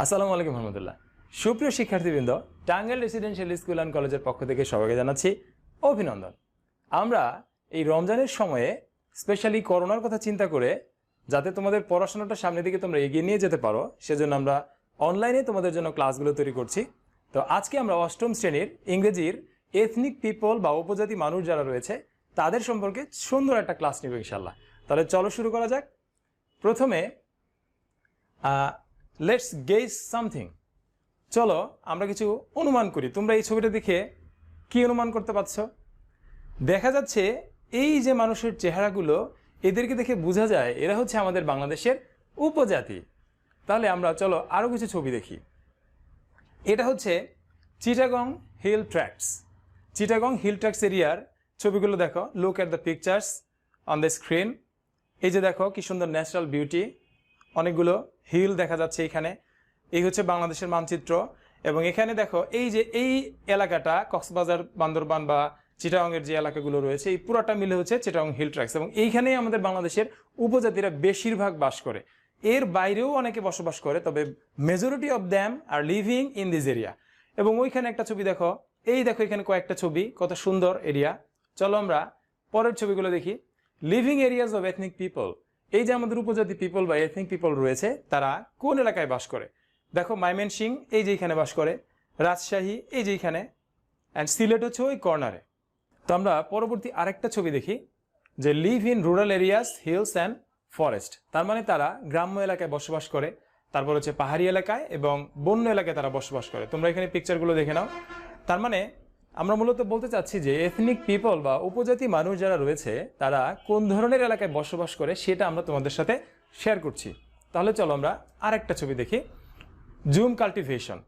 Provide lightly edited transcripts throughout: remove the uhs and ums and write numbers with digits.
আসসালামু আলাইকুম রহমতুল্লাহ। সুপ্রিয় শিক্ষার্থীবৃন্দ, টাঙ্গাইল রেসিডেন্সিয়াল স্কুল অ্যান্ড কলেজের পক্ষ থেকে সবাইকে জানাচ্ছি অভিনন্দন। আমরা এই রমজানের সময়ে স্পেশালি করোনার কথা চিন্তা করে যাতে তোমাদের পড়াশোনাটা সামনের দিকে তোমরা এগিয়ে নিয়ে যেতে পারো, সেজন্য আমরা অনলাইনে তোমাদের জন্য ক্লাসগুলো তৈরি করছি। তো আজকে আমরা অষ্টম শ্রেণীর ইংরেজির এথনিক পিপল বা উপজাতি মানুষ যারা রয়েছে তাদের সম্পর্কে সুন্দর একটা ক্লাস নেব ইনশাল্লাহ। তাহলে চলো শুরু করা যাক। প্রথমে লেটস গেস সামথিং। চলো আমরা কিছু অনুমান করি। তোমরা এই ছবিটা দেখে কি অনুমান করতে পারছো? দেখা যাচ্ছে এই যে মানুষের চেহারাগুলো, এদেরকে দেখে বোঝা যায় এরা হচ্ছে আমাদের বাংলাদেশের উপজাতি। তাহলে আমরা চলো আরও কিছু ছবি দেখি। এটা হচ্ছে Chittagong hill Tracts. Chittagong hill Tracts এরিয়ার ছবিগুলো দেখো। Look at the pictures on the screen. এই যে দেখো কি সুন্দর ন্যাচারাল বিউটি, অনেকগুলো হিল দেখা যাচ্ছে এখানে। এই হচ্ছে বাংলাদেশের মানচিত্র। এবং এখানে দেখো এই যে এই এলাকাটা কক্সবাজার, বান্দরবান বা চিটাগংয়ের যে এলাকাগুলো রয়েছে, এই পুরোটা মিলে হচ্ছে চিটাগং হিল ট্র্যাক্টস। এবং এইখানেই আমাদের বাংলাদেশের উপজাতিরা বেশিরভাগ বাস করে। এর বাইরেও অনেকে বসবাস করে, তবে majority of them are living in this area. এবং ওইখানে একটা ছবি দেখো, এই দেখো এখানে কয়েকটা ছবি, কত সুন্দর এরিয়া। চলো আমরা পরের ছবিগুলো দেখি। Living areas of ethnic people. এই যে আমাদের উপজাতি পিপল বা এথনিক পিপল রয়েছে, তারা কোন এলাকায় বাস করে? দেখো ময়মনসিং এই যে এখানে বাস করে, রাজশাহী এই যে এখানে, অ্যান্ড সিলেট হচ্ছে ওই কর্নারে। তো আমরা পরবর্তী আরেকটা ছবি দেখি যে live in rural areas, hills and forest. তার মানে তারা গ্রাম্য এলাকায় বসবাস করে, তারপর হচ্ছে পাহাড়ি এলাকায় এবং বন্য এলাকায় তারা বসবাস করে। তোমরা এখানে পিকচারগুলো দেখে নাও। তার মানে আমরা মূলত বলতে চাচ্ছি যে এথনিক পিপল বা উপজাতি মানুষ যারা রয়েছে তারা কোন ধরনের এলাকায় বসবাস করে সেটা আমরা তোমাদের সাথে শেয়ার করছি। তাহলে চলো আমরা আরেকটা ছবি দেখি। জুম কাল্টিভেশন,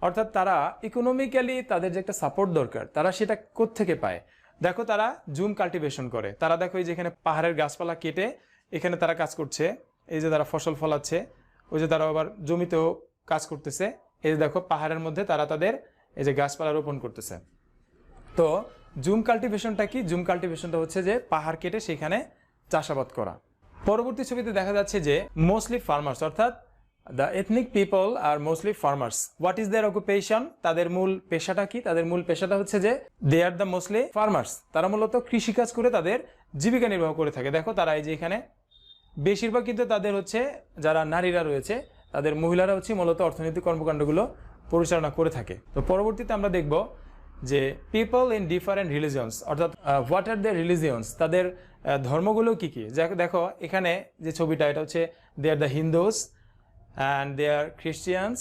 অর্থাৎ তারা ইকোনমিক্যালি তাদের যে একটা সাপোর্ট দরকার তারা সেটা কোত্থেকে পায়। দেখো তারা জুম কাল্টিভেশন করে। তারা দেখো এই যেখানে পাহাড়ের গাছপালা কেটে এখানে তারা কাজ করছে। এই যে তারা ফসল ফলাচ্ছে, ওই যে তারা আবার জমিতেও কাজ করতেছে। এই যে দেখো পাহাড়ের মধ্যে তারা তাদের এই যে গাছপালা রোপণ করতেছে। তো জুম কাল্টিভেশনটা কি? জুম কাল্টিভেশনটা হচ্ছে যে পাহাড় কেটে সেখানে চাষাবাদ করা। পরবর্তী ছবিতে দেখা যাচ্ছে যে মোস্টলি ফার্মার্স, অর্থাৎ the ethnic people are mostly farmers. What is their occupation? তাদের মূল পেশাটা কি? তাদের মূল পেশাটা হচ্ছে যে they are the mostly farmers. তারা মূলত কৃষিকাজ করে তাদের জীবিকা নির্বাহ করে থাকে। দেখো তারা এই যে এখানে বেশিরভাগ কিন্তু তাদের হচ্ছে যারা নারীরা রয়েছে, তাদের মহিলারা হচ্ছে মূলত অর্থনৈতিক কর্মকাণ্ডগুলো পরিচালনা করে থাকে। তো পরবর্তীতে আমরা দেখব যে পিপল ইন ডিফারেন্ট রিলিজিয়ন্স, অর্থাৎ হোয়াট আর দেয়ার রিলিজিয়ন্স, তাদের ধর্মগুলো কি কি। দেখো এখানে যে ছবিটা, এটা হচ্ছে they are the Hindus and they are Christians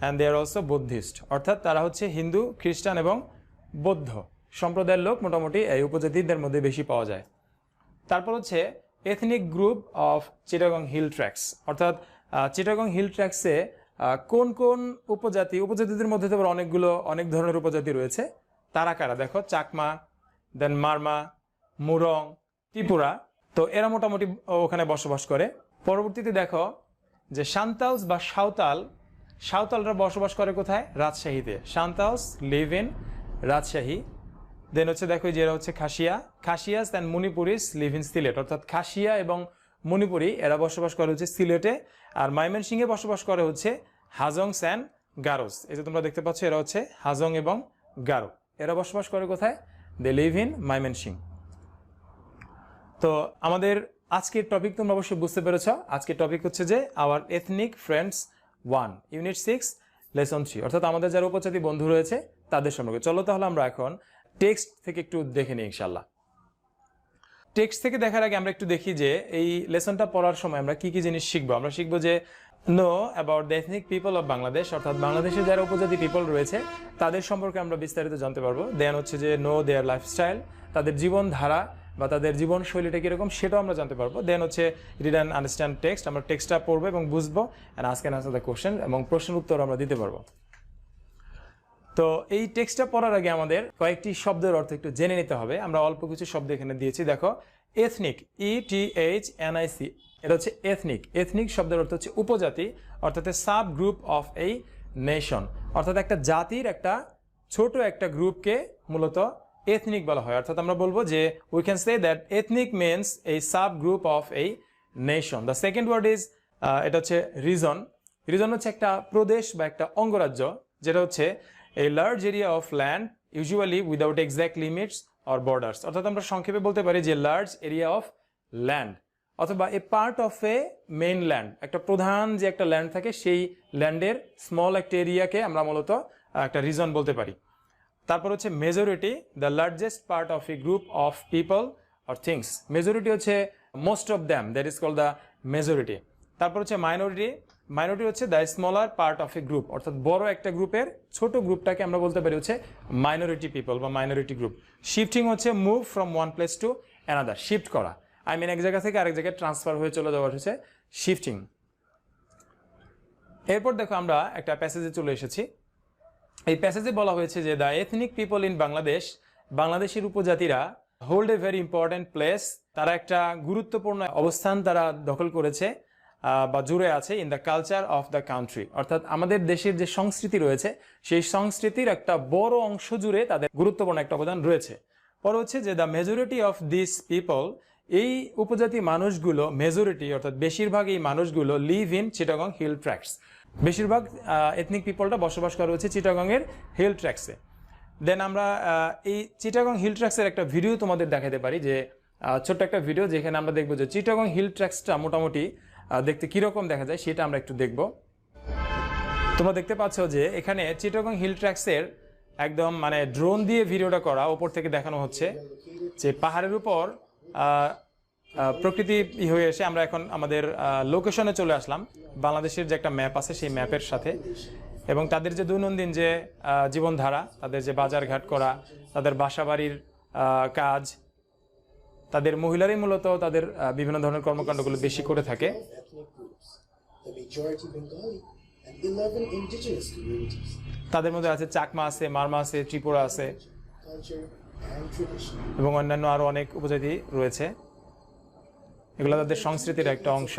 and they are also Buddhist. অর্থাৎ তারা হচ্ছে হিন্দু, খ্রিস্টান এবং বৌদ্ধ সম্প্রদায়ের লোক মোটামুটি এই উপজাতিদের মধ্যে বেশি পাওয়া যায়। তারপর হচ্ছে ethnic group of Chittagong hill tracts, অর্থাৎ চিটাগং হিল ট্র্যাক্টসে কোন কোন উপজাতিদের মধ্যে তো অনেক ধরনের উপজাতি রয়েছে। তারা কারা? দেখো চাকমা, দেন মারমা, মুরং, ত্রিপুরা। তো এরা মোটামুটি ওখানে বসবাস করে। পরবর্তীতে দেখো যে সাঁওতালস বা সাঁওতালরা বসবাস করে কোথায়? রাজশাহীতে। সাঁওতালস লিভ ইন রাজশাহী। দেন হচ্ছে দেখো যে এরা হচ্ছে খাসিয়াস and Manipuris live in Sylhet, অর্থাৎ খাসিয়া এবং মণিপুরি এরা বসবাস করে হচ্ছে সিলেটে। আর ময়মনসিংহে বসবাস করে হচ্ছে হাজংস অ্যান্ড গারোস। এই যে তোমরা দেখতে পাচ্ছ এরা হচ্ছে হাজং এবং গারো। এরা বসবাস করে কোথায়? দে লিভ ইন ময়মনসিংহ। তো আমাদের আজকের টপিক তোমরা অবশ্যই বুঝতে পেরেছ। আজকের টপিক হচ্ছে যে hour ethnic friends 1, unit 6, lesson 3, অর্থাৎ আমাদের যারা উপজাতি বন্ধু রয়েছে তাদের সম্পর্কে। চলো তাহলে আমরা এখন টেক্সট থেকে একটু দেখে নিই ইনশাল্লাহ। টেক্সট থেকে দেখার আগে আমরা একটু দেখি যে এই লেসনটা পড়ার সময় আমরা কি কি জিনিস শিখবো। আমরা শিখবো যে know about the ethnic people of Bangladesh, অর্থাৎ বাংলাদেশের যারা উপজাতি পিপল রয়েছে তাদের সম্পর্কে আমরা বিস্তারিত জানতে পারবো। দেন হচ্ছে যে নো দেয়ার লাইফস্টাইল, তাদের জীবনধারা বা তাদের জীবনশৈলীটা কীরকম সেটাও আমরা জানতে পারবো। দেন হচ্ছে রিড অ্যান্ড আন্ডারস্ট্যান্ড টেক্সট, আমরা টেক্সটটা পড়বো এবং বুঝবো, and ask and answer the question, এবং প্রশ্নের উত্তর আমরা দিতে পারবো। তো এই টেক্সটটা পড়ার আগে আমাদের কয়েকটি শব্দের অর্থ একটু জেনে নিতে হবে। আমরা অল্প কিছু শব্দ এখানে দিয়েছি। দেখো এথনিক, ETHNIC, এটা হচ্ছে এথনিক। এথনিক শব্দের অর্থ হচ্ছে উপজাতি, অর্থাৎ সাব গ্রুপ অফ এই নেশন, অর্থাৎ একটা জাতির একটা ছোট একটা গ্রুপকে মূলত এথনিক বলা হয়, অর্থাৎ আমরা বলবো যে we can say that ethnic means a sub group of a nation. The second word is এটা হচ্ছে রিজন। রিজন হচ্ছে একটা প্রদেশ বা একটা অঙ্গরাজ্য, যেটা হচ্ছে a large area of land usually without exact limits or borders. অর্থাৎ আমরা সংক্ষেপে বলতে পারি যে লার্জ এরিয়া অফ ল্যান্ড অথবা a part of a mainland, একটা প্রধান যে একটা ল্যান্ড থাকে সেই ল্যান্ডের স্মল একটা এরিয়াকে আমরা মূলত একটা রিজন বলতে পারি। তারপর হচ্ছে majority, the largest part of a group of people or things. Majority হচ্ছে most of them, that is called the majority. তারপর হচ্ছে মাইনরিটি, মাইনরিটি হচ্ছে the smaller part of a group, অর্থাৎ বড় একটা গ্রুপের ছোট গ্রুপটাকে আমরা বলতে পারি হচ্ছে মাইনরিটি পিপল বা মাইনরিটি গ্রুপ। শিফটিং হচ্ছে move from one place to another, shift করা, আই মিন এক জায়গা থেকে আরেক জায়গায় ট্রান্সফার হয়ে চলে যাওয়া হচ্ছে শিফটিং। এরপর দেখো আমরা একটা প্যাসেজে চলে এসেছি। এই প্যাসেজে বলা হয়েছে যে the ethnic people in Bangladesh, বাংলাদেশের উপজাতিরা hold a very important place, তারা একটা গুরুত্বপূর্ণ অবস্থান তারা দখল করেছে বা জুড়ে আছে in the culture of the country, অর্থাৎ আমাদের দেশের যে সংস্কৃতি রয়েছে সেই সংস্কৃতির একটা বড় অংশ জুড়ে তাদের গুরুত্বপূর্ণ একটা অবদান রয়েছে। পর হচ্ছে যে the majority of this people, এই উপজাতি মানুষগুলো মেজরিটি অর্থাৎ বেশিরভাগ এই মানুষগুলো live in Chittagong hill Tracts, বেশিরভাগ এথনিক পিপলটা বসবাস করা হচ্ছে চিটাগংয়ের হিল ট্র্যাক্সে। দেন আমরা এই চিটাগং হিল ট্র্যাক্সের একটা ভিডিও তোমাদের দেখাতে পারি, যে ছোট্ট একটা ভিডিও যেখানে আমরা দেখবো যে চিটাগং হিল ট্র্যাক্সটা মোটামুটি দেখতে কিরকম দেখা যায় সেটা আমরা একটু দেখব। তোমরা দেখতে পাচ্ছ যে এখানে চিটাগং হিল ট্র্যাক্সের একদম মানে ড্রোন দিয়ে ভিডিওটা করা, ওপর থেকে দেখানো হচ্ছে যে পাহাড়ের উপর প্রকৃতি হয়ে এসে আমরা এখন আমাদের লোকেশনে চলে আসলাম। বাংলাদেশের যে একটা ম্যাপ আছে সেই ম্যাপের সাথে, এবং তাদের যে দৈনন্দিন যে জীবনধারা, তাদের যে বাজারঘাট করা, তাদের বাসাবাড়ির কাজ, তাদের মহিলারাই মূলত তাদের বিভিন্ন ধরনের কর্মকাণ্ডগুলো বেশি করে থাকে। তাদের মধ্যে আছে চাকমা আছে, মারমা আছে, ত্রিপুরা আছে এবং অন্যান্য আরো অনেক উপজাতি রয়েছে। এগুলো তাদের সংস্কৃতির একটা অংশ।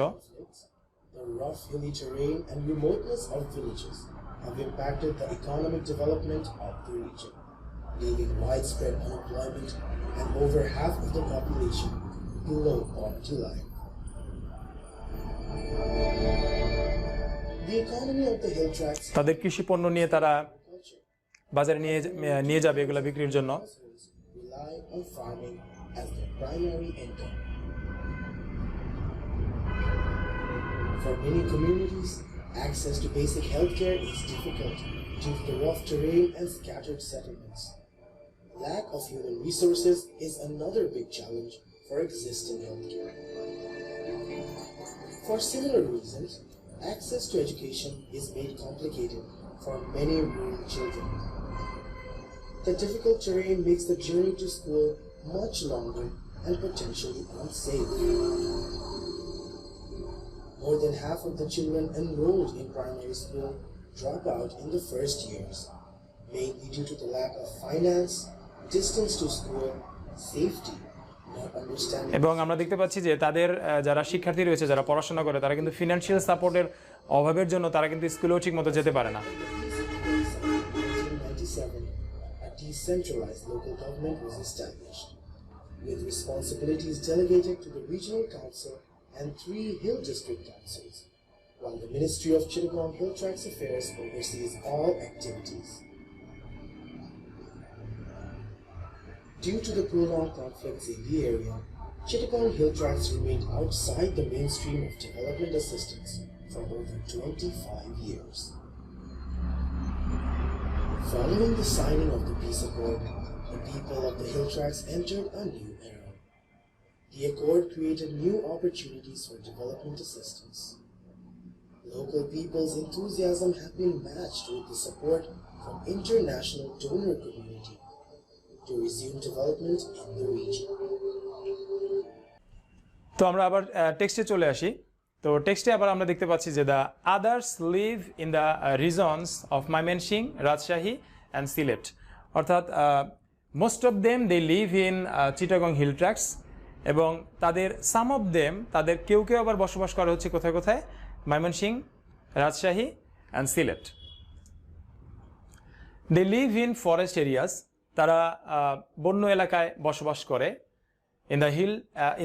leaving widespread unemployment and over half of the population below poverty line. The economy of the hill tracts তাদের কৃষি পণ্য নিয়ে তারা বাজারে নিয়ে যাবে এগুলা বিক্রির জন্য। rely on farming as their primary income. For many communities, access to basic healthcare is difficult due to the rough terrain and scattered settlements. Lack of human resources is another big challenge for existing healthcare. For similar reasons, access to education is made complicated for many rural children. The difficult terrain makes the journey to school much longer and potentially unsafe. More than half of the children enrolled in primary school drop out in the first years, mainly due to the lack of finance, distance to school, safety, not understanding. এবং আমরা দেখতে পাচ্ছি যে তাদের যারা শিক্ষার্থী রয়েছে, যারা পড়াশোনা করে, তারা কিন্তু ফিনান্সিয়াল সাপোর্টের অভাবের জন্য তারা কিন্তু স্কুলেও ঠিকমতো যেতে পারে না। 1997, a decentralized local government was established, with responsibilities delegated to the regional council and 3 hill district councils, while the Ministry of Chittagong Hill Tracts Affairs oversees all activities. Due to the prolonged conflicts in the area, Chittagong Hill Tracts remained outside the mainstream of development assistance for over 25 years. Following the signing of the peace accord, the people of the Hill Tracts entered a new era. The accord created new opportunities for development assistance. Local people's enthusiasm have been matched with the support from international donor community to resume development in the region. তো আমরা আবার টেক্সটে চলে আসি। তো টেক্সটে আবার আমরা দেখতে পাচ্ছি যে the others live in the regions of Mymensingh, Rajshahi and Sylhet, অর্থাৎ most of them they live in Chittagong hill tracts, এবং তাদের সাম অফ দেম, তাদের কেউ কেউ আবার বসবাস করা হচ্ছে কোথায় কোথায়, Mymensingh, Rajshahi and Sylhet. They live in forest areas, তারা বন্য এলাকায় বসবাস করে, ইন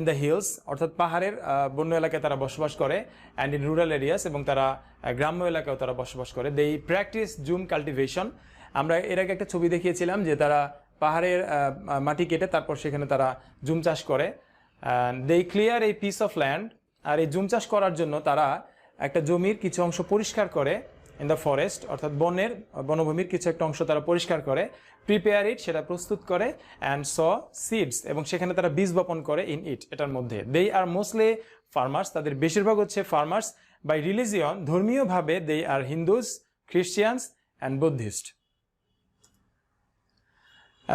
দ্য হিলস অর্থাৎ পাহাড়ের বন্য এলাকায় তারা বসবাস করে, অ্যান্ড ইন রুরাল এরিয়াস এবং তারা গ্রাম্য এলাকায়ও তারা বসবাস করে। দে প্র্যাকটিস জুম কাল্টিভেশন। আমরা এর আগে একটা ছবি দেখিয়েছিলাম যে তারা পাহাড়ের মাটি কেটে তারপর সেখানে তারা জুম চাষ করে। দে ক্লিয়ার এই পিস অফ ল্যান্ড। আর এই জুম চাষ করার জন্য তারা একটা জমির কিছু অংশ পরিষ্কার করে, ইন দ্য ফরেস্ট অর্থাৎ বনভূমির কিছু একটা অংশ তারা পরিষ্কার করে, প্রিপেয়ার ইট সেটা প্রস্তুত করে, অ্যান্ড স সিডস এবং সেখানে তারা বীজ বপন করে ইন ইট এটার মধ্যে। দে আর মোস্টলি ফার্মার্স, তাদের বেশিরভাগ হচ্ছে ফার্মার্স। বাই রিলিজিয়ন ধর্মীয়ভাবে they are Hindus, Christians and Buddhist.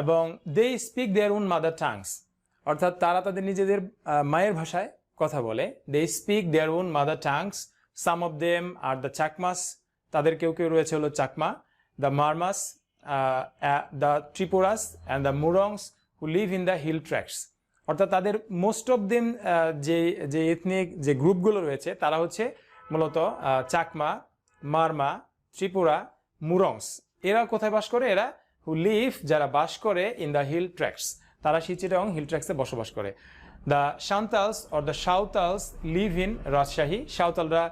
এবং they speak their own mother tongues অর্থাৎ তারা তাদের নিজেদের মায়ের ভাষায় কথা বলে। They speak their own mother tongues. Some of them are the Chakmas, তাদের কেউ কেউ রয়েছে হলো Chakma, the Marmas, the Tripuras and the Murongs who live in the hill tracts. অর্থাৎ তাদের মোস্ট অফ দেম যে এথনিক যে গ্রুপগুলো রয়েছে তারা হচ্ছে মূলত চাকমা, মারমা, ত্রিপুরা, মুরংস। এরা কোথায় বাস করে? এরা হু লিভ, যারা বাস করে, ইন দ্য হিল ট্র্যাক্টস, তারা চিটাগং হিল ট্র্যাক্টসে বসবাস করে। The Santals or the Santals live in Rajshahi, সাঁওতালরা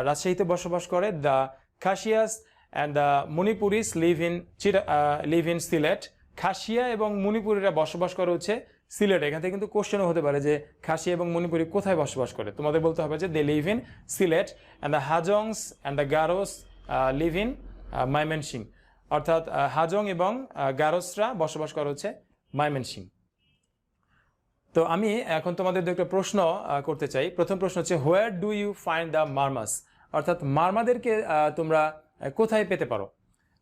রাজশাহীতে বসবাস করে। The Khasias and the Manipuris live in Sylhet, Khasia এবং মণিপুরিরা বসবাস করে হচ্ছে সিলেট। এখান থেকে কিন্তু কোশ্চেনও হতে পারে যে খাসিয়া এবং মণিপুরি কোথায় বসবাস করে, তোমাদের বলতে হবে যে they live in Sylhet. And the Hajongs and the Garos live in Mymensingh, অর্থাৎ হাজং এবং গারোসরা বসবাস করে হচ্ছে মাইমেনসিং। তো আমি এখন তোমাদের একটা প্রশ্ন করতে চাই। প্রথম প্রশ্ন হচ্ছে where do you find the Marmas, অর্থাৎ মারমাদেরকে তোমরা কোথায় পেতে পারো?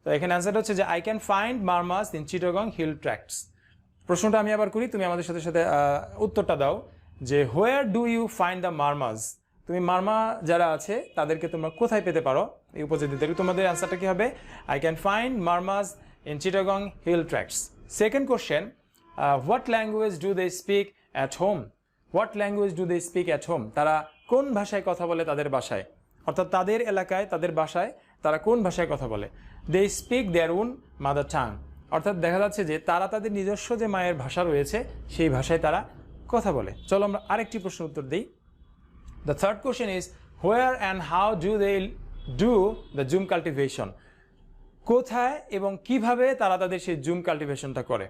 তো এখানে অ্যান্সারটা হচ্ছে যে I can find Marmas in Chittagong hill tracts. প্রশ্নটা আমি আবার করি, তুমি আমাদের সাথে সাথে উত্তরটা দাও যে where do you find the Marmas, তুমি মারমা যারা আছে তাদেরকে তোমরা কোথায় পেতে পারো এই উপজাতিতে? তোমাদের অ্যান্সারটা কি হবে? I can find Marmas in Chittagong hill tracts. Second question, what language do they speak at home? What language do they speak at home, তারা কোন ভাষায় কথা বলে তাদের বাসায়? অর্থাৎ তাদের এলাকায় তাদের বাসায় তারা কোন ভাষায় কথা বলে? They speak their own mother tongue, অর্থাৎ দেখা যাচ্ছে যে তারা তাদের নিজস্ব যে মায়ের ভাষা রয়েছে সেই ভাষায় তারা কথা বলে। চলো আমরা আরেকটি প্রশ্ন উত্তর দিই। The third question is where and how do they do the zoom cultivation? কোথায় এবং কিভাবে তারা তাদের সেই জুম কাল্টিভেশনটা করে?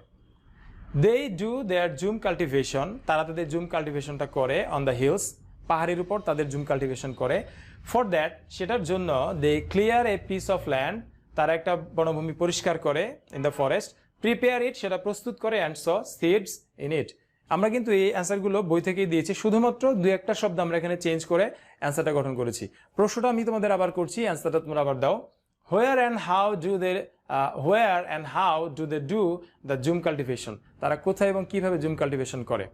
They do their zoom cultivation, তারা তাদের জুম কাল্টিভেশনটা করে অন দ্য হিলস, পাহাড়ের উপর তাদের জুম কাল্টিভেশন করে। ফর দ্যাট, সেটার জন্য they clear a piece of land, তারা একটা বনভূমি পরিষ্কার করে, in the forest, prepare it সেটা প্রস্তুত করে, and sow seeds in it. আমরা কিন্তু এই অ্যান্সারগুলো বই থেকেই দিয়েছি, শুধুমাত্র দু একটা শব্দ আমরা এখানে চেঞ্জ করে অ্যান্সারটা গঠন করেছি। প্রশ্নটা আমি তোমাদের আবার করছি, অ্যান্সারটা তোমরা আবার দাও। Where and how do they do the jhum cultivation, তারা কোথায় এবং কিভাবে জুম কাল্টিভেশন করে?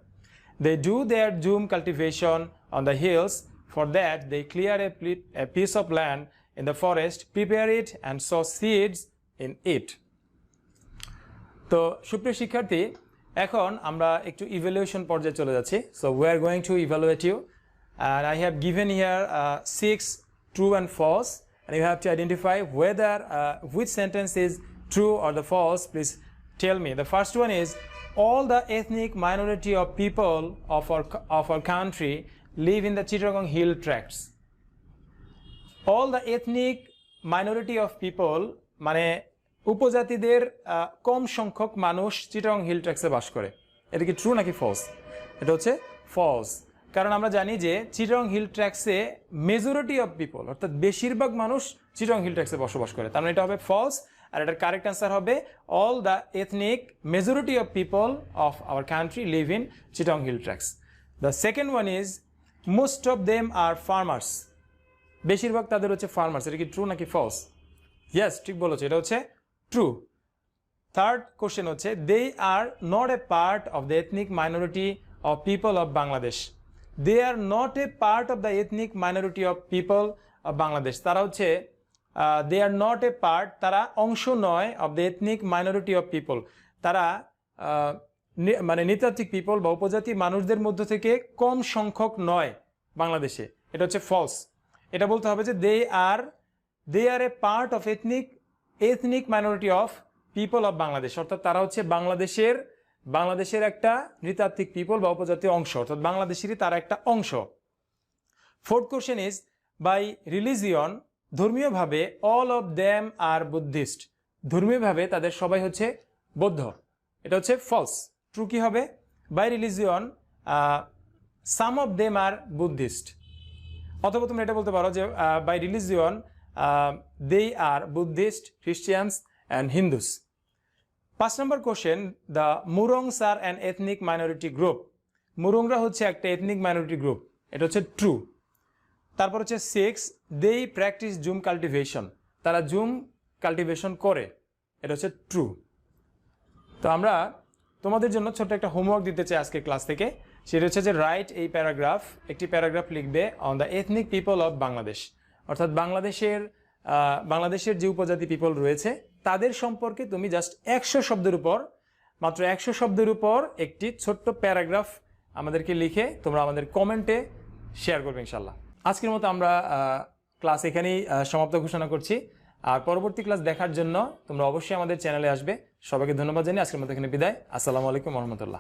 They do their jhum cultivation on the hills, for that they clear a piece of land in the forest, prepare it and sow seeds in it. তো সুপ্রিয় শিক্ষার্থী, এখন আমরা একটু ইভ্যালুয়েশন পর্যায়ে চলে যাচ্ছি। So we are going to evaluate you, and I have given here 6 true and false, and you have to identify whether which sentence is true or the false. Please tell me. The first one is all the ethnic minority of people of our country live in the Chittagong Hill Tracts. All the ethnic minority of people মানে উপজাতিদের কম সংখ্যক মানুষ Chittagong hill ট্র্যাক্টসে বাস করে। এটা কি true নাকি false? এটা হচ্ছে ফলস, কারণ আমরা জানি যে চিটাগং হিল ট্র্যাক্টসে মেজরিটি অফ পিপল অর্থাৎ বেশিরভাগ মানুষ চিটাগং হিল ট্র্যাক্টসে বসবাস করে, তার মানে এটা হবে ফলস। আর এটার কারেক্ট অ্যান্সার হবে all the ethnic majority of people of our country live in Chittagong hill Tracts. The second one is most of them are farmers, বেশিরভাগ তাদের হচ্ছে ফার্মার্স। এটা কি ট্রু নাকি ফলস? ইয়েস, ঠিক বলেছে, এটা হচ্ছে ট্রু। থার্ড কোশ্চেন হচ্ছে they are not a part of the ethnic minority of people of Bangladesh. They are not a part of the ethnic minority of people of Bangladesh, তারা হচ্ছে they are not a part, তারা অংশ নয়, of the ethnic minority of people, তারা মানে নৃতাত্ত্বিক people বা উপজাতি মানুষদের মধ্য থেকে কম সংখ্যক নয় বাংলাদেশে। এটা হচ্ছে ফলস। এটা বলতে হবে যে they are a part of ethnic minority of people of Bangladesh, অর্থাৎ তারা হচ্ছে বাংলাদেশের একটা নৃতাত্ত্বিক পিপল বা উপজাতীয় অংশ, অর্থাৎ বাংলাদেশেরই তারা একটা অংশ। Fourth question is by religion, ধর্মীয়ভাবে all of them are Buddhist, ধর্মীয়ভাবে তাদের সবাই হচ্ছে বৌদ্ধ। এটা হচ্ছে ফলস। ট্রু কি হবে? By religion some of them are Buddhist, অথবা তুমি এটা বলতে পারো যে by religion they are Buddhist, Christians and Hindus. 5 নম্বর question, the Murongs are an ethnic minority group, মুরংরা হচ্ছে একটা এথনিক মাইনরিটি গ্রুপ, এটা হচ্ছে ট্রু। তারপর হচ্ছে 6, দে প্র্যাকটিস জুম কাল্টিভেশন, তারা জুম কাল্টিভেশন করে, এটা হচ্ছে ট্রু। তো আমরা তোমাদের জন্য ছোট্ট একটা হোমওয়ার্ক দিতে চাই আজকে ক্লাস থেকে, সেটা হচ্ছে যে রাইট এই প্যারাগ্রাফ, একটি প্যারাগ্রাফ লিখবে on the ethnic people of Bangladesh, অর্থাৎ বাংলাদেশের যে উপজাতি পিপল রয়েছে তাদের সম্পর্কে তুমি জাস্ট 100 শব্দের উপর, মাত্র 100 শব্দের উপর একটি ছোট্ট প্যারাগ্রাফ আমাদেরকে লিখে তোমরা আমাদের কমেন্টে শেয়ার করবে ইনশাল্লাহ। আজকের মতো আমরা ক্লাস এখানেই সমাপ্ত ঘোষণা করছি। আর পরবর্তী ক্লাস দেখার জন্য তোমরা অবশ্যই আমাদের চ্যানেলে আসবে। সবাইকে ধন্যবাদ জানিয়ে আজকের মতো এখানে বিদায়। আসসালামু আলাইকুম রহমতুল্লাহ।